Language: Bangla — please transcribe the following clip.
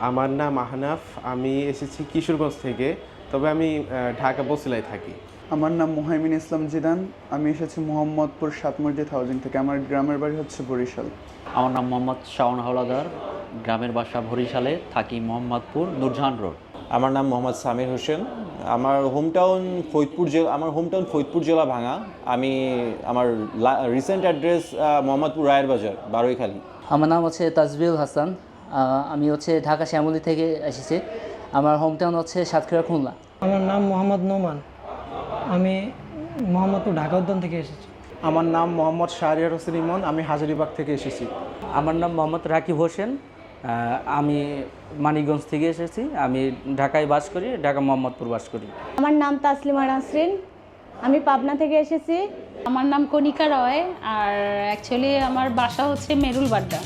আমার নাম আহনাফ। আমি এসেছি কিশোরগঞ্জ থেকে, তবে আমি ঢাকা বসিলায় থাকি। আমার নাম মুহাইমিন ইসলাম জিদান। আমি এসেছি মোহাম্মদপুর ৭ মসজিদ হাউজিং থেকে। আমার গ্রামের বাড়ি হচ্ছে বরিশাল। আমার নাম মোহাম্মদ শাওন হাওলাদার, গ্রামের বাসা বরিশালে, থাকি মোহাম্মদপুর নূরজাহান রোড। আমার নাম মোহাম্মদ সামির হোসেন। আমার হোমটাউন ফরিদপুর জেলা ভাঙা। আমার রিসেন্ট অ্যাড্রেস মোহাম্মদপুর রায়ের বাজার, বারৈখালী। আমার নাম হচ্ছে তাজবিল হাসান। আমি হচ্ছে ঢাকা শ্যামলী থেকে এসেছি। আমার হোমটাউন হচ্ছে সাতক্ষীরা খুলনা। আমার নাম মোহাম্মদ নোমান। আমি মোহাম্মদপুর ঢাকা উদ্যান থেকে এসেছি। আমার নাম মোহাম্মদ শাহরিয়ার হোসেন ইমন। আমি হাজারীবাগ থেকে এসেছি। আমার নাম মোহাম্মদ রাকিব হোসেন। আমি মানিকগঞ্জ থেকে এসেছি। আমি ঢাকায় বাস করি, ঢাকা মোহাম্মদপুর বাস করি। আমার নাম তাসলিমা নাসরিন। আমি পাবনা থেকে এসেছি। আমার নাম কণিকা রয়, আর অ্যাকচুয়ালি আমার বাসা হচ্ছে মেরুল বাড্ডা।